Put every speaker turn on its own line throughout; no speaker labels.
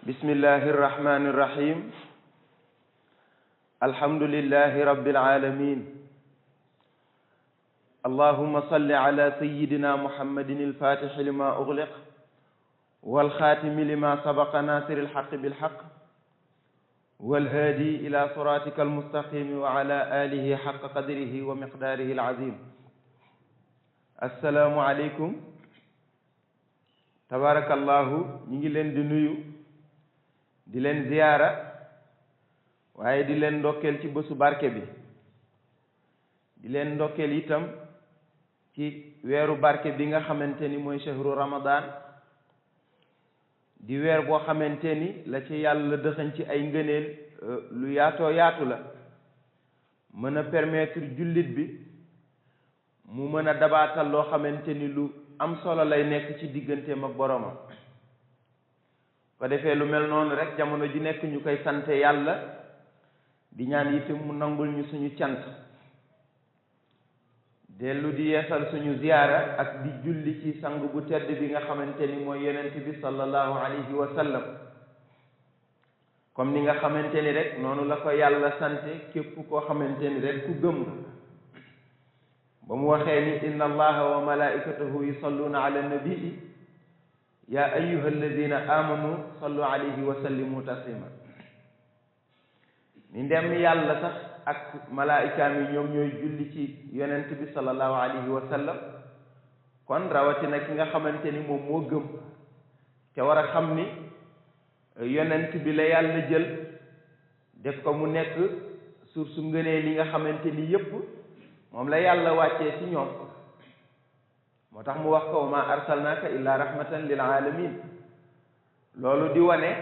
bismillahi irrahmani irrahim alhamdulillahi rabbil alamin allahumma salli ala sayyidina muhammadin alfatixi lima ugliq walxaatimi lima sabaqa nasiri alxaqi bilxaq walhaadi ila siratika almustaqimi wa ala alihi xaqa qadrihi wa miqdaarihi alazim assalaamu aleykum tabarakallahu ñi ngi leen di nuyu di leen ziyaara waaye di leen ndokkeel ci bésu barke bi di leen ndokkeel itam ci weeru barke bi nga xamante ni mooy shahru ramadan di weer boo xamante ni la ci yàlla dëxañ ci ay ngëneel lu yaatoo yaatu la mën a permettre jullit bi mu mën a dabaatal loo xamante ni lu am solo lay nekk ci digganteem ak boromam ko defee lu mel noonu rek jamono ji nekk ñu koy sante yàlla di ñaan itam mu nangul ñu suñu cant dellu di yeesal suñu ziyaara ak di julli ci sang bu tedd bi nga xamante ni mooy yonent bi sallallahu alayhi wa sallam comme ni nga xamante ni rek noonu la ko yàlla sante képp koo xamante ni rek ku gëm ba mu waxee ni inna allaha wa malaikatahu yusalluna ala nabii ya ayyuha alladina amanu sallu alayhi wa sallimu taslima ni ndem yàlla sax ak malaikaam yi ñoom ñooy julli ci yonent bi sallallahu alayhi wa sallam kon rawatina ki nga xamante ni moom moo gëm te war a xam ni yonent bi la yàlla jël def ko mu nekk source su ngënee li nga xamante ni yépp moom la yàlla wàccee ci ñoom moo tax mu wax ko ma arsalnaaka illa rahmatan lil alamin loolu di wane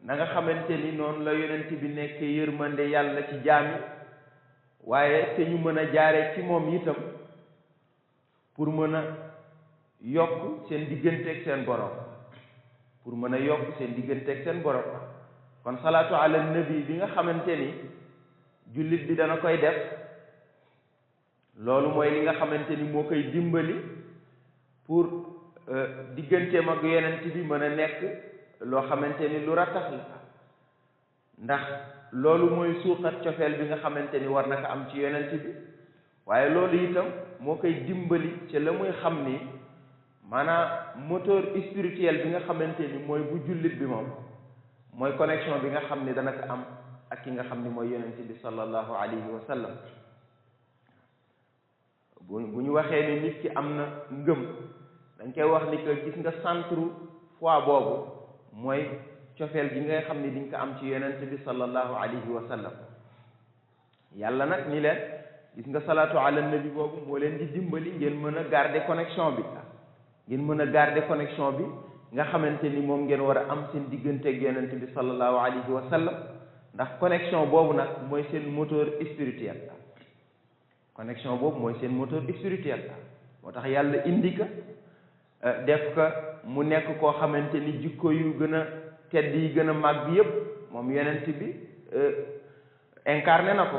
na nga xamante ni noonu la yonent bi nekk yërmande yàlla ci jaami waaye te ñu mën a jaare ci moom itam pour mën a yokk seen digganteeg seen borom pour mën a yokk seen digganteeg seen borom kon salaatu ala nabi bi nga xamante ni jullit bi dana koy def loolu mooy li nga xamante ni moo koy dimbali pour digganteem ak yonent bi mën a nekk loo xamante ni lu rattax la ndax loolu mooy suuxat cofeel bi nga xamante ni war na ko am ci yonent bi waaye loolu itam moo koy dimbali ci la muy xam ni maanaam moteur spirituel bi nga xamante ni mooy bu jullit bi moom mooy connexion bi nga xam ni dana ko am ak ki nga xam ni mooy yonent bi sallallahu alayhi wa sallam bu ñu waxee ni nit ki am na ngëm dañ koy wax ni que gis nga centre foi boobu mooy cofeel gi nga xam ni diñ ko am ci yonent bi sallallahu alayhi wa sallam yàlla nag ni leen gis nga salaatu ala nabi boobu moo leen di dimbali ngeen mën a garder connexion bi ngeen mën a garder connexion bi nga xamante ni moom ngeen war a am seen diggante ak yonent bi sallallahu alayhi wa sallam ndax connexion boobu nag mooy seen moteur spirituel connexion boobu mooy seen moteur spirituel moo tax yàlla indi ko def ko mu nekk koo xamante ni jikko yu gën a tedd yi gën a màgg yépp moom yonent bi incarné na ko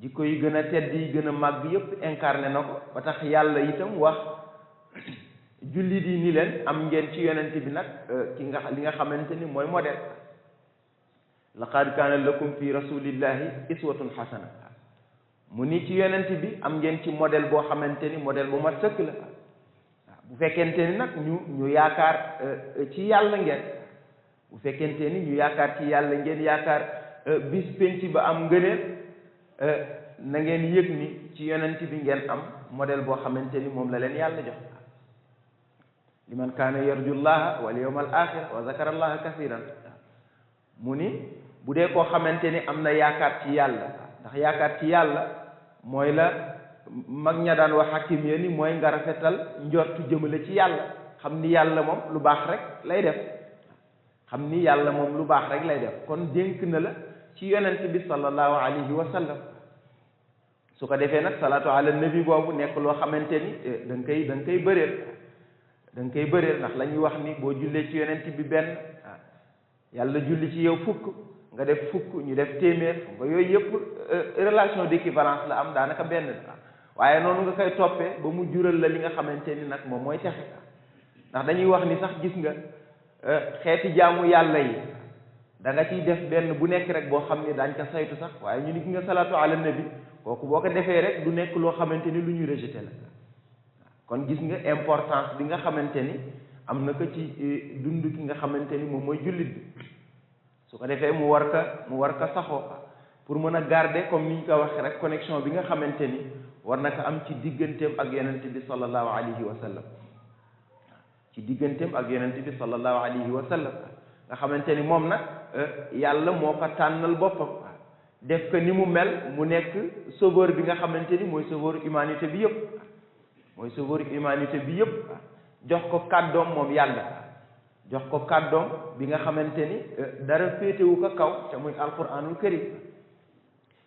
jikko yi gën a tedd yi gën a màgg yépp incarné na ko ba tax yàlla itam wax jullit yi ni leen am ngeen ci yonent bi nag li nga xamante ni mooy modèle laqad kaana lakum fi rasulillahi iswatun hasana mu ni ci yonent bi am ngeen ci modèle boo xamante ni modèle bu mat sëkk la bu fekkente ni nag ñu yaakaar ci yàlla ngeen bu fekkente ni ñu yaakaar ci yàlla ngeen yaakaar bis penc ba am ngëneel na ngeen yëg ni ci yonent bi ngeen am modèle boo xamante ni moom la leen yàlla jox liman kaana yarju llaha wal yawmal axir wa zakara allaha kasiran mu ni bu dee koo xamante ni am na yaakaar ci yàlla ndax yaakaar ci yàlla mooy la mag ña daan wax hakim ya ni mooy nga rafetal njortu jëmale ci yàlla xam ni yàlla moom lu baax rek lay def xam ni yàlla moom lu baax rek lay def kon dénk na la ci yonent bi sallallahu alayhi wa sallam su ko defee nag salaatu ala nabi boobu nekk loo xamante ni da nga koy bëreel ndax la ñuy wax ni boo jullee ci yonent bi benn yàlla julli ci yow fukk nga def fukk ñu def téeméer nga yooyu yëpp relation d'équivalence la am daanaka benn waaye noonu nga koy toppee ba mu jural la li nga xamante ni nag moom mooy texe ndax dañuy wax ni sax gis nga xeeti jaamu yàlla yi da nga ciy def benn bu nekk rek boo xam ne daañ ko saytu sax waaye ñu ni ki nga salaatu ala nabi kooku boo ko defee rek du nekk loo xamante ni lu ñuy rejeté la kon gis nga importance bi nga xamante ni am na ko ci dund ki nga xamante ni moom mooy jullit bi su ko defee mu war ka saxoo pour mën a garder comme ni ñu ko waxee rek connexion bi nga xamante ni war na ko am ci digganteem ak yonent bi sallallahu alayhi wa sallam ci digganteem ak yonent bi sallallahu alayhi wa sallam nga xamante ni moom nag yàlla moo ko tànnal boppam def ko ni mu mel mu nekk sauveur bi nga xamante ni mooy sauveur humanité bi yëpp mooy sauveur humanité bi yëpp jox ko kàddoom moom yàlla jox ko kàddoom bi nga xamante ni dara féetewu ko kaw te muy alquranul karim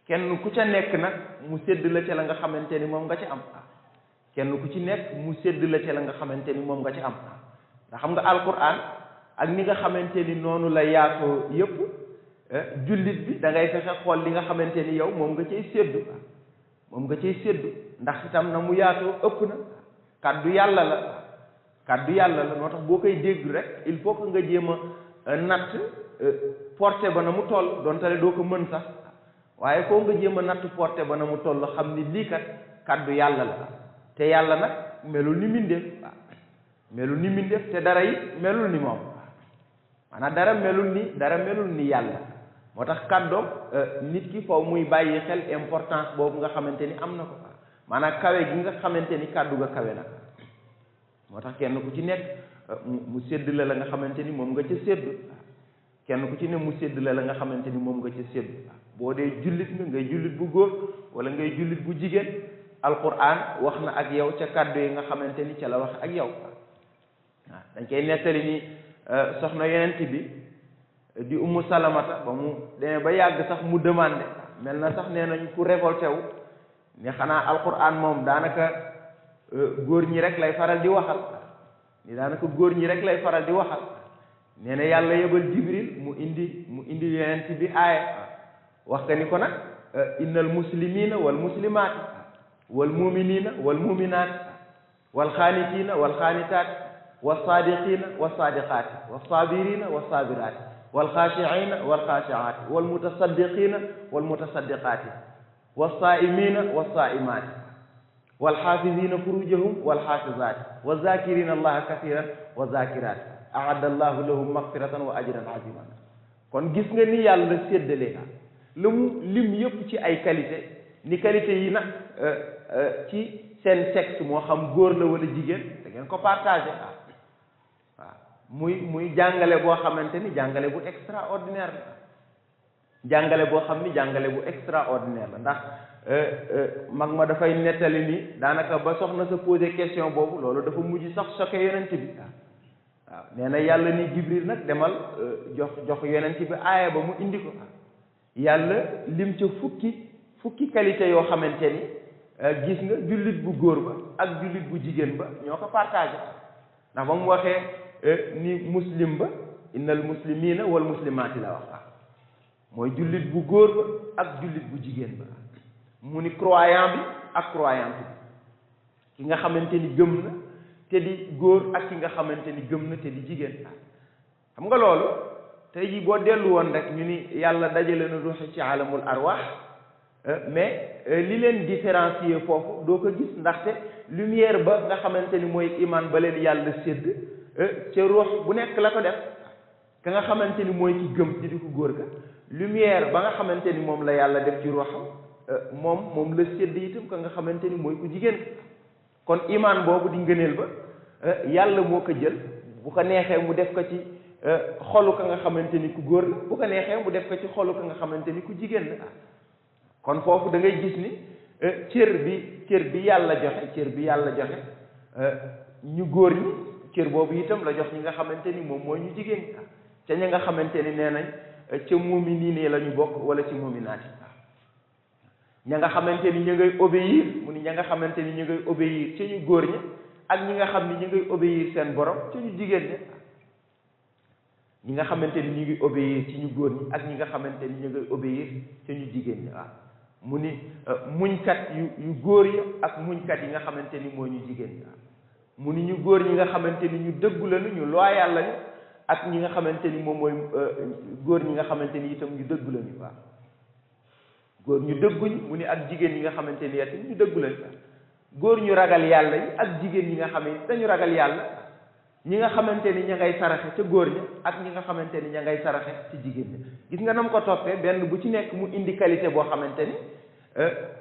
kenn ku ca nekk nag mu sédd la ca la nga xamante ni moom nga ci am kenn ku ci nekk mu sédd la ca la nga xamante ni moom nga ci am ndax xam nga alquran ak ni nga xamante ni noonu la yaatoo yëpp jullit bi da ngay fexe xool li nga xamante ni yow moom nga cay séddu ndax itam na mu yaatoo ëpp na kàddu yàlla la moo tax boo koy dégg rek il faut que nga jéem a natt porté ba na mu toll doonte doo ko mën sax waaye foo nga jéem a natt porté ba na mu toll xam ni lii kat kàddu yàlla la te yàlla nag melul ni mbindeef te dara yi melul ni moom maanaam dara melul ni yàlla moo tax kàddoom nit ki faw muy bàyyi xel importance boobu nga xamante ni am na ko maanaam kawe gi nga xamante ni kàddu ga kawe na moo tax kenn ku ci nekk mu sédd la nga xamante ni moom nga ca séddu kenn ku ci ne mu sédd la nga xamante ni moom nga ca séddu boo dee jullit nga ngay jullit bu góor wala ngay jullit bu jigéen alquran wax na ak yow ca kàddu yi nga xamante ni ca la wax ak yow waaw dañ koy nettali ni soxna yonent bi di ummu salamata ba mu demee ba yàgg sax mu demandé mel na sax nee nañ ku révolté wu ne xanaa alquran moom daanaka góor ñi rek lay faral di waxal nee na yàlla yebal jibril mu indi yonent bi aaya wax ka ni ko nag innal muslimina wal muslimaati wal muminina wal muminaati wal xaanitina wal xaanitaati wal saadiqina wal saadiqaati wal saabirina wal saabiraati wal xaashiina wal xaashiaati wal mutasaddiqina wal mutasaddiqaati wal saaimina wal saaimaati wal xaafizina furujahum wal xaafizaati wal zakirina allaha kathiran wa zakiraati aadda allahu lahum magfiratan wa ajran aziman kon gis nga ni yàlla séddale lu mu lim yëpp ci ay qualité ni qualité yi nag ci seen sexe moo xam góor la wala jigéen da ngeen ko partagé waaw muy jàngale boo xamante ni jàngale bu extraordinaire la jàngale boo xam ni jàngale bu extraordinaire la ndax mag ma dafay nettali ni daanaka ba soxna sa posé question boobu loolu dafa mujj sax choqué yonent bi waaw nee na yàlla ni Jibril nag demal jox yonent bi aaya ba mu indi ko yàlla lim ca fukki qualité yoo xamante ni gis nga jullit bu góor ba ak jullit bu jigéen ba ñoo ko partagé ndax ba mu waxee ni muslim ba innal muslimina wal muslimaati la wax mooy jullit bu góor ba ak jullit bu jigéen ba mu ni croyant bi ak croyante bi ki nga xamante ni gëm na te di góor ak ki nga xamante ni gëm na te di jigéen xam nga loolu tey jii boo dellu woon rek ñu ni yàlla dajale na ruuxi ci alamul arwaax mais li leen différencier foofu doo ko gis ndaxte lumière ba nga xamante ni mooy iman ba leen yàlla sédd ca ruux bu nekk la ko def ka nga xamante ni mooy ki gëm ci di ko góor ga lumière ba nga xamante ni moom la yàlla def ci ruuxam moom la sédd itam ka nga xamante ni mooy ku jigéen kon iman boobu di ngëneel ba yàlla moo ko jël bu ko neexee mu def ko ci xolu ka nga xamante ni ku góor la bu ko neexee mu def ko ci xolu ka nga xamante ni ku jigéen la kon foofu da ngay gis ni cër bi yàlla joxe ñu góor ñi cër boobu itam la jox ñi nga xamante ni moom mooy ñu jigéen ñi ca ñi nga xamante ni nee nañ ca mu'miniin la ñu bokk wala ci mu'minaat ña nga xamante ni ñu ngay obéir mu ni ña nga xamante ni ñu ngay obéir ca ñu góor ñi ak ñi nga xam ni ñu ngay obéir seen borom ca ñu jigéen ñi nga xamante ni ñu ngi obéir ci ñu góor ñi ak ñi nga xamante ni ñu ngay obéir ca ñu jigéen ñi mu ni muñkat yu góor yi ak muñkat yi nga xamante ni mooy ñu jigéen ñi mu ni ñu góor ñi nga xamante ni ñu dëggu lañu ñu loyal lañu ak ñi nga xamante ni moom mooy góor ñi nga xamante ni itam ñu dëggu lañu waaw góor ñu dëgguñ mu ni ak jigéen ñi nga xamante ni itam ñu dëggu lañu góor ñu ragal yàlla yi ak jigéen ñi nga xam ne dañu ragal yàlla ñi nga xamante ni ña ngay saraxe ca góor ña ak ñi nga xamante ni ña ngay saraxe ci jigéen ña gis nga nam ko toppee benn bu ci nekk mu indi qualité boo xamante ni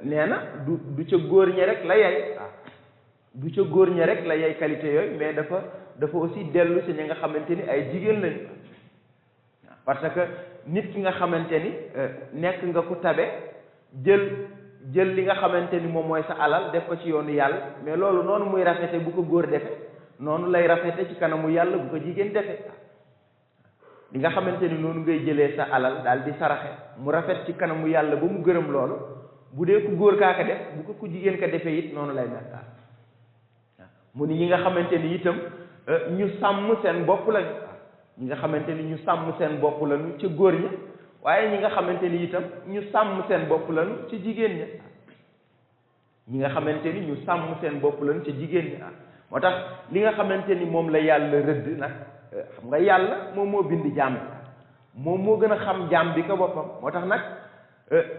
nee na du ca góor ña rek la yey waaw du ca góor ña rek la yey qualité yooyu mais dafa aussi dellu ci ñi nga xamante ni ay jigéen lañu parce que nit ki nga xamante ni nekk nga ku tabe jël li nga xamante ni moom mooy sa alal def ko ci yoonu yàlla mais loolu noonu muy rafete bu ko góor defe noonu lay rafete ci kanamu yàlla bu ko jigéen defe li nga xamante ni noonu ngay jëlee sa alal daal di saraxe mu rafet ci kanamu yàlla ba mu gërëm loolu bu dee ku góor kaa ko def bu ko ku jigéen ko defee it noonu lay mel waaw mu ni ñi nga xamante ni itam ñu sàmm seen bopp lañu ñi nga xamante ni ñu sàmm seen bopp lañu ca góor ña waaye ñi nga xamante ni itam ñu sàmm seen bopp lañu ci jigéen ña ñi nga xamante ni ñu sàmm seen bopp lañu ci jigéen ña moo tax li nga xamante ni moom la yàlla rëdd nag xam nga yàlla moom moo bind jaam bi moom moo gën a xam jaam bi ko boppam moo tax nag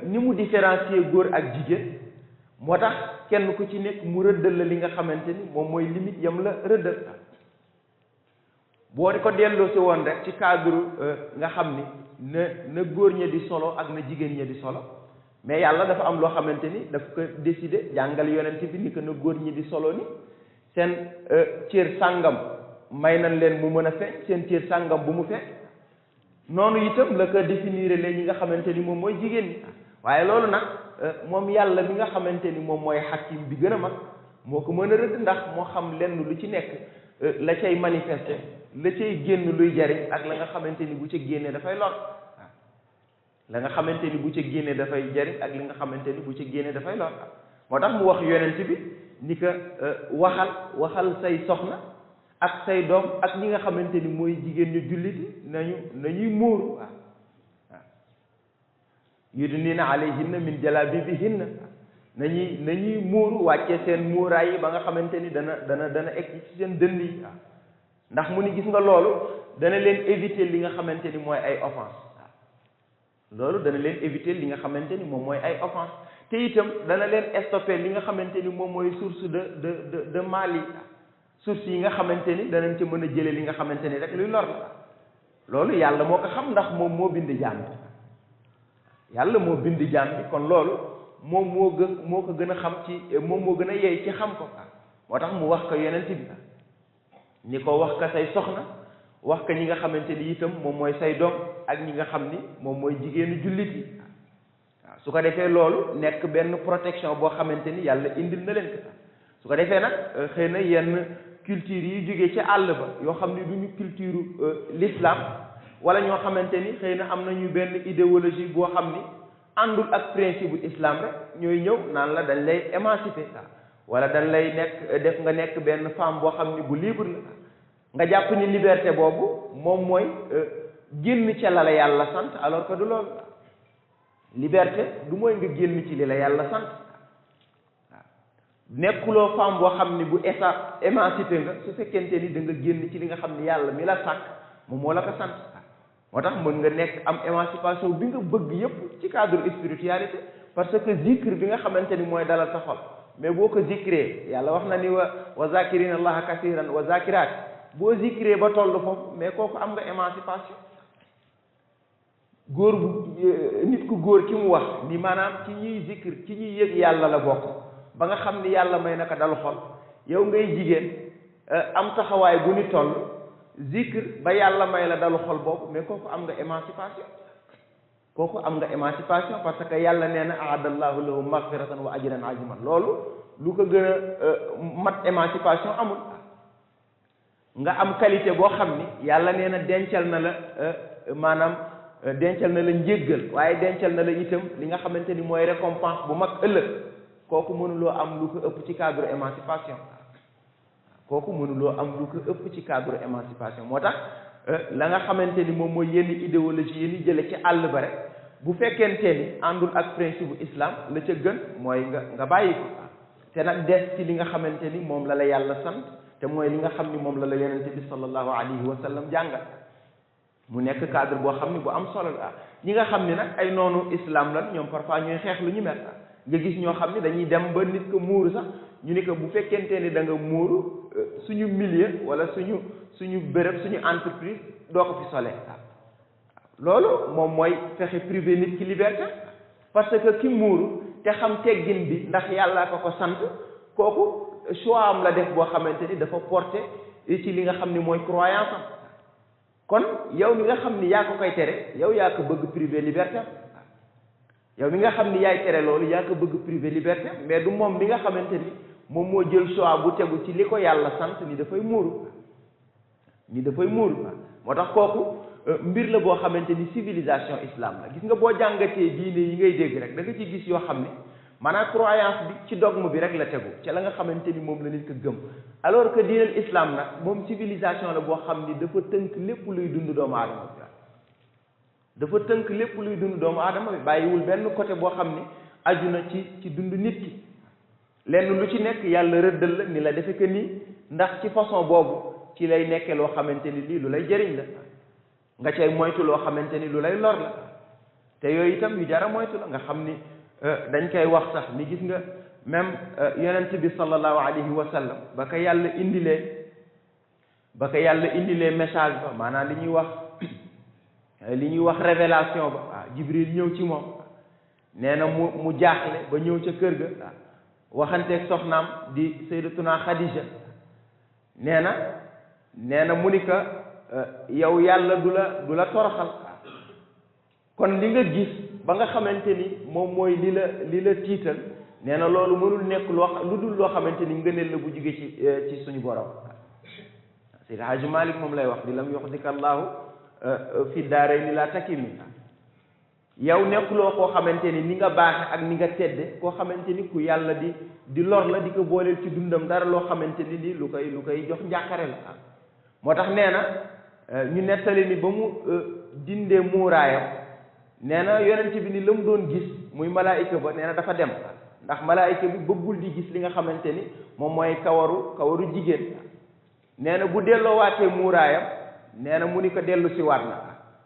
ni mu différencier góor ak jigéen moo tax kenn ku ci nekk mu rëddal la li nga xamante ni moom mooy limite yam la rëddal boo ko delloo si woon rek ci cadre nga xam ni na góor ña di solo ak na jigéen ña di solo mais yàlla dafa am loo xamante ni daf ko décider jàngal yonent bi ni que na góor ñi di solo ni seen cër sàngam may nañ leen mu mën a feeñ seen cër sàngam bu mu feeñ noonu itam la ko définir leen ñi nga xamante ni moom mooy jigéen ñi waaye loolu nag moom yàlla mi nga xamante ni moom mooy xakim bi gën a mag moo ko mën a rëdd ndax moo xam lenn lu ci nekk la cay manifester la cay génn luy jariñ ak la nga xamante ni bu ca génnee dafay lor waaw la nga xamante ni bu ca génnee dafay jariñ ak li nga xamante ni bu ca génnee dafay lor moo tax mu wax yonent bi ni que waxal say soxna ak say doom ak ñi nga xamante ni mooy jigéen ñu julliti nañuy muuru waaw yudnina alayhinna min jalabibihinna nañuy muuru wàcce seen muuraay yi ba nga xamante ni dana egg ci seen dënd yi waaw ndax mu ni gis nga loolu dana leen éviter li nga xamante ni mooy ay offense waaw loolu dana leen éviter li nga xamante ni moom mooy ay offense te itam dana leen stopper li nga xamante ni moom mooy source de mal yi source yi nga xamante ni danañ ci mën a jëlee li nga xamante ni rek luy lor la loolu yàlla moo ko xam ndax moom moo bind jaam bi yàlla moo bind jaam bi kon loolu moom moo ko gën a xam ci moom moo gën a yey ci xam ko moo tax mu wax ko yonent bi ni ko wax ka say soxna wax ka ñi nga xamante ni itam moom mooy say doom ak ñi nga xam ni moom mooy jigéenu jullit yi waaw su ko defee loolu nekk benn protection boo xamante ni yàlla indil na leen ko su ko defee nag xëy na yenn culture yi jógee ci àll ba yoo xam ni duñu culture l'islam wala ñoo xamante ni xëy na am nañu benn idéologie boo xam ni àndul ak principe bu islam rek ñooy ñëw naan la dañ lay émanciper wala dañ lay def nga nekk benn femme boo xam ni bu libre la nga jàpp ni liberté boobu moom mooy génn ca la yàlla sant alors que du loolu liberté du mooy nga génn ci li la yàlla sant waaw nekkuloo femme boo xam ni bu émancipé nga su fekkente ni da nga génn ci li nga xam ni yàlla mi la sàkk moom moo la ko sant moo tax mën nga nekk am émancipation bi nga bëgg yépp ci cadre spiritualité parce que zikr bi nga xamante ni mooy dalal sa xol mais boo ko zikree yàlla wax na ni wa zakirina allaha kasiran wa zakirat boo zikree ba toll foofu mais kooku am nga émancipation góor bu nit ku góor ki mu wax ni maanaam ci ñuy zikr ci ñuy yëg yàlla la bokk ba nga xam ni yàlla may naka dal xol yow ngay jigéen am taxawaay bu ni toll zikr ba yàlla may la dalu xol boobu mais kooku am nga émancipation parce que yàlla nee na aadallahu lahu maghfiratan wa ajran aziman loolu lu ko gën a mat émancipation amul nga am qualité boo xam ni yàlla nee na dencal na la maanaam dencal na la njéggal waaye dencal na la itam li nga xamante ni mooy récompense bu mag ëllëg kooku mënuloo am lu ko ëpp ci cadre émancipation moo tax la nga xamante ni moom mooy yenn idéologie yi ñu jële ci àll ba rek bu fekkente ni àndul ak principe bu islam la ca gën mooy nga bàyyi ko te nag des ci li nga xamante ni moom la yàlla sant te mooy li nga xam ni moom la yonente bi sallallahu alayhi wa sallam jàngal mu nekk cadre boo xam ni bu am solo la ñi nga xam ni nag ay noonu islam lan ñoom parfois ñooy xeex lu ñu mel nga gis ñoo xam ni dañuy dem ba nit ko muuru sax ñu ni ko bu fekkente ni da nga muuru suñu milieu wala suñu béréb suñu entreprise doo ko fi solee loolu moom mooy fexe privé nit ki liberté parce que ki muuru te xam teggin bi ndax yàlla ko sant kooku choix am la def boo xamante ni dafa porté ci li nga xam ni mooy croyance am kon yow mi nga xam ni yaa ko koy tere yow yaa ko bëgg privé liberté yow mi nga xam ni yaay tere loolu yaa ko bëgg privé liberté mais du moom mi nga xamante ni moom moo jël choix bu tegu ci li ko yàlla sant ni dafay muuru moo tax kooku mbir la boo xamante ni civilisation islam la gis nga boo jàngatee diine yi ngay dégg rek da nga ci gis yoo xam ne maanaam croyance bi ci dogme bi rek la tegu ci la nga xamante ni moom la nit ko gëm alors que diinal islam nag moom civilisation la boo xam ni dafa tënk lépp luy dund doomu aadama bi bàyyiwul benn côté boo xam ni aju na ci dund nit ki lenn lu ci nekk yàlla rëddal la ni la defe que nii ndax ci façon boobu ci lay nekkee loo xamante ni lii lu lay jëriñ la nga cay moytu loo xamante ni lu lay lor la te yooyu itam yu jara moytu la nga xam ni dañ koy wax sax ni gis nga même yonent bi sallallahu alayhi wa sallam ba ko yàlla indilee message ba maanaam li ñuy wax révélation ba waaw Jibril ñëw ci moom nee na mu jaaxle ba ñëw ca kër ga waxanteeg soxnaam di sayyidatuna Khadija nee na mu ni ka yow yàlla du la toroxal kon li nga gis ba nga xamante ni moom mooy li la tiital nee na loolu mënul nekk lu dul loo xamante ni ngëneel la bu jóge ci suñu borom Seydi Hajji Malik moom lay wax di lam yuxdika Allahu fi daarayni la takimi yow nekkuloo koo xamante ni nga baaxe ak ni nga tedde koo xamante ni ku yàlla di lor la di ko booleel ci dundam dara loo xamante ni li lu koy jox njàqare la moo tax nee na ñu nettali ni ba mu dindee muuraayam nee na yonent bi ni la mu doon gis muy malaayika ba nee na dafa dem ndax malaayika bi bëggul di gis li nga xamante ni moom mooy kawaru jigéen nee na bu delloowaatee muuraayam nee na mu ni ko dellu si waat na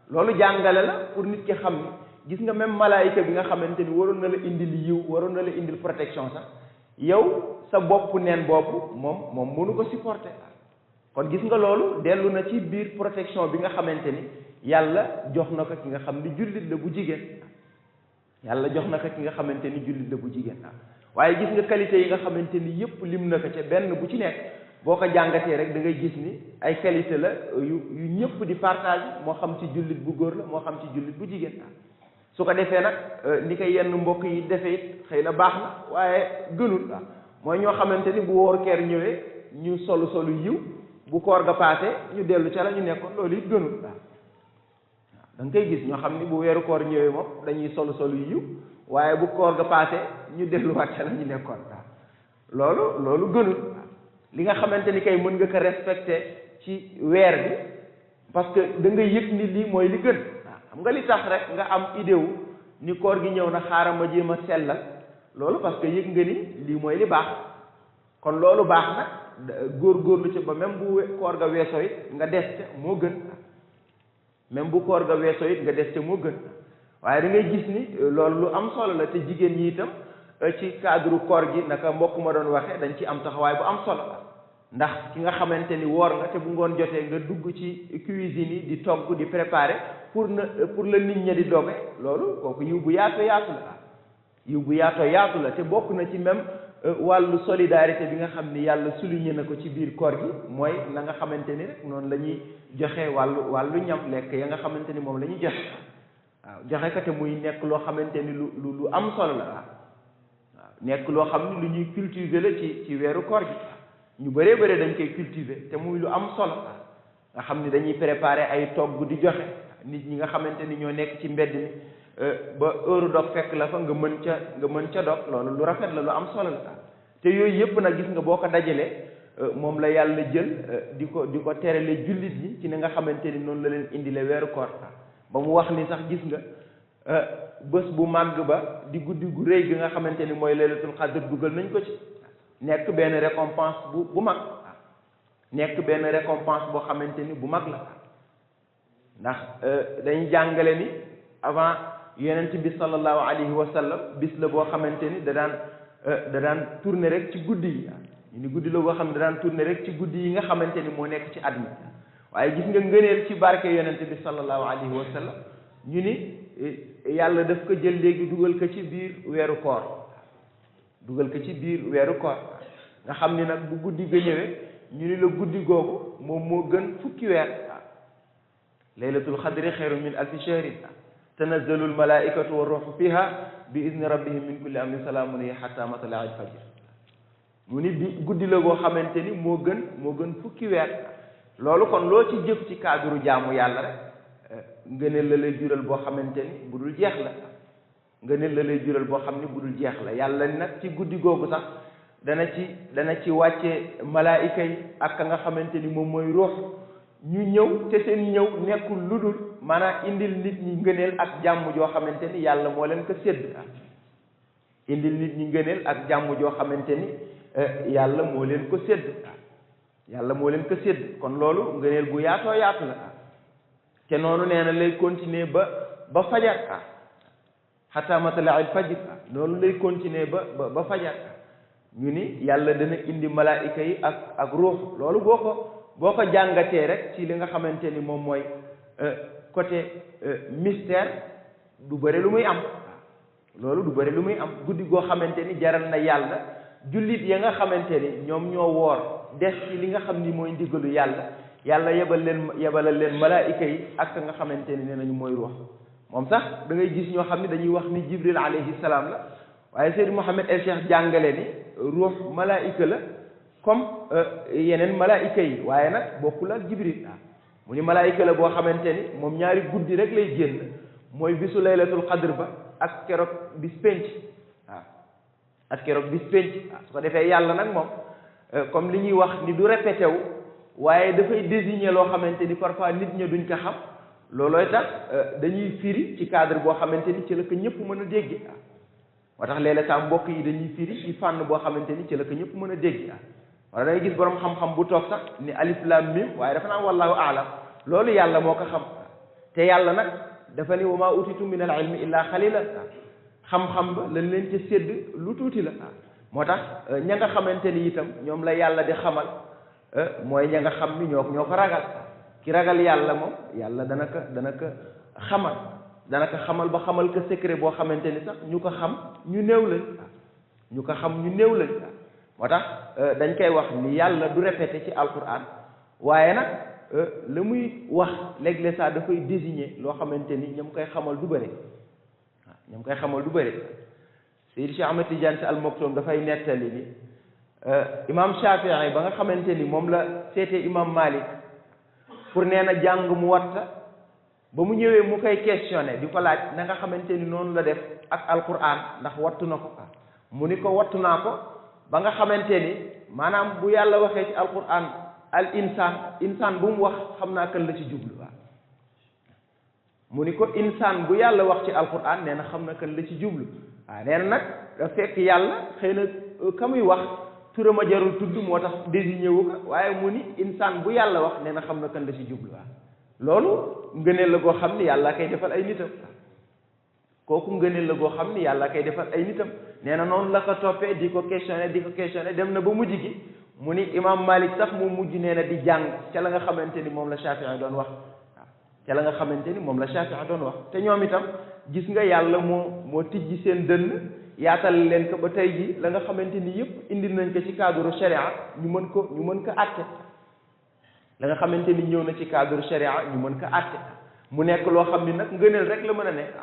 loolu jàngale la pour nit ki xam ni gis nga même malaayika bi nga xamante ni waroon na la indil yiw waroon na la indil protection sax yow sa bopp neen bopp moom mënu ko supporter kon gis nga loolu dellu na ci biir protection bi nga xamante ni yàlla jox na ko ki nga xam ni jullit la bu jigéen waaye gis nga qualité yi nga xamante ni yépp lim na ko ca benn bu ci nekk boo ko jàngatee rek da ngay gis ni ay qualité la yu ñëpp di partage moo xam ci jullit bu góor la moo xam ci jullit bu jigéen su ko defee nag ni ko yenn mbokk yi defee it xëy na baax na waaye gënul mooy ñoo xamante ni bu woor keer ñëwee ñu solu yiw bu koor ga paase ñu dellu ca la ñu nekkoon loolu it gënul da nga koy gis ñoo xam ni bu weeru koor ñëwee moom dañuy solu yiw waaye bu koor ga paase ñu delluwaat ca la ñu nekkoon loolu gënul li nga xamante ni kay mën nga ko respecté ci weer bi parce que da nga yëg ni lii mooy li gën xam nga li tax rek nga am idée wu ni koor gi ñëw na xaaral ma jéem a sellal loolu parce que yëg nga ni lii mooy li baax kon loolu baax na góorgóorlu ci ba même bu koor ga weesoo it nga des ca moo gën moo gën waaye da ngay gis ni loolu lu am solo la te jigéen ñi itam ci cadre koor gi naka mbokk ma doon waxee dañ ci am taxawaay bu am solo ndax ki nga xamante ni woor nga te bu ngoon jotee nga dugg ci cuisine yi di togg di préparer pour la nit ña di doge loolu kooku yiw bu yaatoo yaatu la te bokk na ci même wàllu solidarité bi nga xam ni yàlla souligné na ko ci biir koor gi mooy na nga xamante ni rek noonu la ñuy joxe wàllu ñam lekk ya nga xamante ni moom la ñuy joxe waaw joxe ko te muy nekk loo xamante ni lu am solo la waaw nekk loo xam ni lu ñuy cultiver la ci weeru koor gi ñu bëree bëri dañ koy cultiver te muy lu am solo nga xam ni dañuy préparer ay togg di joxe nit ñi nga xamante ni ñoo nekk ci mbedd mi ba heure dog fekk la fa nga mën ca dog loolu lu rafet la lu am solo la te yooyu yëpp nag gis nga boo ko dajalee moom la yàlla jël di ko terale jullit ñi ci ne nga xamante ni noonu la leen indile weeru koor ba mu wax ni sax gis nga bés bu màgg ba di guddi gu rëy gi nga xamante ni mooy laylatul qadr dugal nañ ko ci nekk benn récompense bu mag nekk benn récompense boo xamante ni bu mag la ndax dañuy jàngale ni avant yonent bi sallallahu alayhi wa sallam bis la boo xamante ni da daan tourner rek ci guddi yi ñu ni guddi la boo xam ne da daan tourner rek ci guddi yi nga xamante ni moo nekk ci at mi waaye gis nga ngëneel ci barke yonent bi sallallahu alayhi wa sallam ñu ni yàlla daf ko jël léegi dugal ko ci biir weeru koor dugal ko ci biir weeru koor nga xam ni nag bu guddi ga ñëwee ñu ni la guddi googu moom moo gën fukki weer laylatul xadri xayru min alfi shahrin tanazzalu almalaikatu wa ruuhu fiha bi idni rabbihim min kulli amrin salaamun hiya hatta matla'il fajr mu ni bi guddi la goo xamante ni moo gën fukki weer loolu kon loo ci jëf ci cadre jaamu yàlla rek ngëneel la lay jural boo xamante ni bu dul jeex la ngëneel la lay jural boo xam ni bu dul jeex la yàlla nag ci guddi googu sax dana ci wàcce malaayika yi ak ka nga xamante ni moom mooy ruux ñu ñëw te seen ñëw nekkul lu dul maanaam indil nit ñi ngëneel ak jàmm joo xamante ni yàlla moo leen ko sédd indil nit ñi ngëneel ak jàmm joo xamante ni yàlla moo leen ko sédd yàlla moo leen ko sédd kon loolu ngëneel bu yaatoo yaatu la te noonu nee na lay continuer ba fajar hatta matla'il fajr noonu lay continuer ba fajar ñu ni yàlla dana indi malaayika yi ak ruux loolu boo ko jàngatee rek ci li nga xamante ni moom mooy côté mystère du bëri lu muy am loolu du bëri lu muy am guddi goo xamante ni jaral na yàlla jullit ya nga xamante ni ñoom ñoo woor des ci li nga xam ni mooy ndigalu yàlla yebalal leen malaayika yi ak nga xamante ni nee nañu mooy ruux moom sax da ngay gis ñoo xam ne dañuy wax ni Jibril alayhi salaam la waaye Seydi Mouhamed El Cheikh jàngale ni ruux malaayika la comme yeneen malaayika yi waaye nag bokkul ak Jibril mu ni malaayika la boo xamante ni moom ñaari guddi rek lay génn mooy bisu laylatul qadr ba ak keroog bis penc ak keroog bis penc su ko defee yàlla nag moom comme li ñuy wax ni du répété wu waaye dafay désigner loo xamante ni parfois nit ña duñ ko xam loolooy tax dañuy firi ci cadre boo xamante ni ci la ko ñëpp mën a dégg moo tax léeg-léeg saa mbokk yi dañuy firi ci fànn boo xamante ni ci la ko ñëpp mën a dégg wala da ngay gis borom xam-xam bu toog sax ni alif lam mim waaye dafa naan wallahu aalam loolu yàlla moo ko xam te yàlla nag dafa ni wa maa utitu min al ilmi illa xalila xam-xam ba lañ leen ca sédd lu tuuti la moo tax ña nga xamante ni itam ñoom la yàlla di xamal mooy ña nga xam ni ñoo ko ragal ki ragal yàlla moom yàlla dana ko xamal ba xamal ko secret boo xamante ni sax ñu ko xam ñu néew lañ moo tax dañ koy wax ni yàlla du répété ci alquran waaye nag la muy wax léeg-léeg saa dafay désigner loo xamante ni ñoom koy xamal du bëri Seydi Cheikh Ahmed Tidiane Sy Al Maktoum dafay nettali ni imam Shafi'i ba nga xamante ni moom la seetee imam Malik pour nee na jàng mu watta ba mu ñëwee mu koy questionné di ko laaj na nga xamante ni noonu la def ak alquran ndax wattu na ko mu ni ko wattu naa ko ba nga xamante ni maanaam bu yàlla waxee ci alquran al insaan bu mu wax xam naa kan la ci jublu mu ni ko insaan bu yàlla wax ci alquran nee na xam na kan la ci jublu nee na nag da fekk yàlla xëy na ka muy wax turam a jarul tudd moo tax désigné wu ko waaye mu ni insaan bu yàlla wax nee na xam na kan la ci jublu loolu ngëneel la goo xam ni yàlla koy defal ay nitam kooku ngëneel la goo xam ni yàlla koy defal ay nitam nee na noonu la ko toppee di ko questionné dem na ba mujj gi mu ni imam Malik sax mu mujj nee na di jàng ca la nga xamante ni moom la Shafi'i doon wax ca la nga xamante ni moom la Shafi'i doon wax te ñoom itam gis nga yàlla moo tijji seen dënn yaatal leen ko ba tey ji la nga xamante ni yëpp indi nañ ko ci cadre sharia ñu mën ko àtte la nga xamante ni ñëw na ci cadre sharia ñu mën ko àtte mu nekk loo xam ni nag ngëneel rek la mën a nekk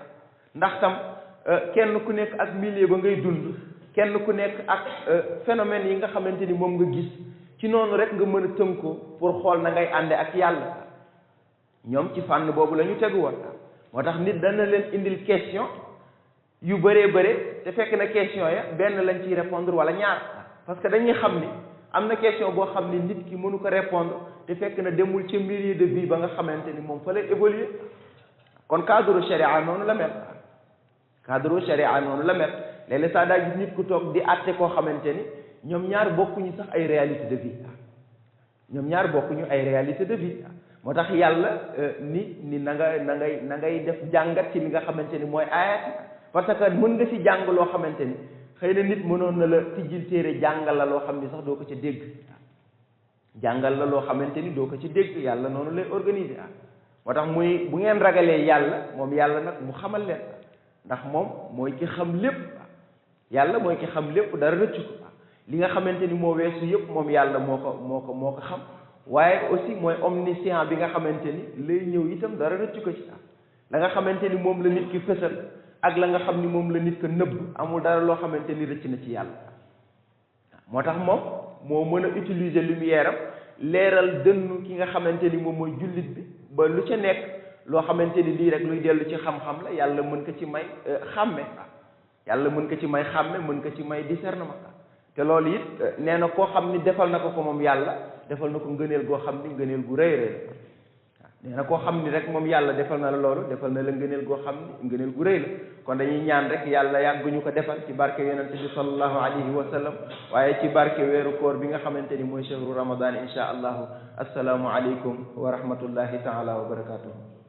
ndax tam kenn ku nekk ak milieu ba ngay dund kenn ku nekk ak phénomène yi nga xamante ni moom nga gis ci noonu rek nga mën a tënkoo pour xool na ngay ànde ak yàlla ñoom ci fànn boobu la ñu tegu woon moo tax nit dana leen indil question yu bëree te fekk na question ya benn lañ ciy répondre wala ñaar parce que dañuy xam ni am na question boo xam ni nit ki mënu ko répondre te fekk na demul ci milieu de vie ba nga xamante ni moom fa lay évoluer kon cadre sharia noonu la mel léeg-léeg saa daa gis nit ku toog di àtte koo xamante ni ñoom ñaar bokkuñu sax ay réalité de vie moo tax yàlla ni na ngay def jàngat ci li nga xamante ni mooy ayat parce que mën nga ci jàng loo xamante ni xëy na nit mënoon na la tijjil téere jàngal la loo xam ni sax doo ko ca dégg jàngal la loo xamante ni doo ko ci dégg yàlla noonu lay organiser moo tax muy bu ngeen ragalee yàlla moom yàlla nag mu xamal leen ndax moom mooy ki xam lépp yàlla mooy ki xam lépp dara rëccu ko li nga xamante ni moo weesu yëpp moom yàlla moo ko xam waaye aussi mooy omniscient bi nga xamante ni lay ñëw itam dara rëccu ko ci la nga xamante ni moom la nit ki fësal ak la nga xam ni moom la nit ko nëbb amul dara loo xamante ni rëcc na ci yàlla moo tax moom moo mën a utiliser lumière am leeral dënnu ki nga xamante ni moom mooy jullit bi ba lu ca nekk loo xamante ni lii rek luy dellu ci xam-xam la yàlla mën ko ci may xàmme yàlla mën ko ci may xàmme mën ko ci may discernement te loolu it nee na koo xam ni defal na ko moom yàlla defal na ko ngëneel goo xam ni ngëneel gu rëy rëy nee na koo xam ni rek moom yàlla defal na la loolu defal na la ngëneel goo xam ni ngëneel gu rëy la kon dañuy ñaan rek yàlla yàgg ñu ko defal ci barke yonente bi sallallahu alayhi wa sallam waaye ci barke weeru koor bi nga xamante ni mooy shahru ramadan insha allahu assalaamu aleykum wa rahmatullahi taala wa barakatuhu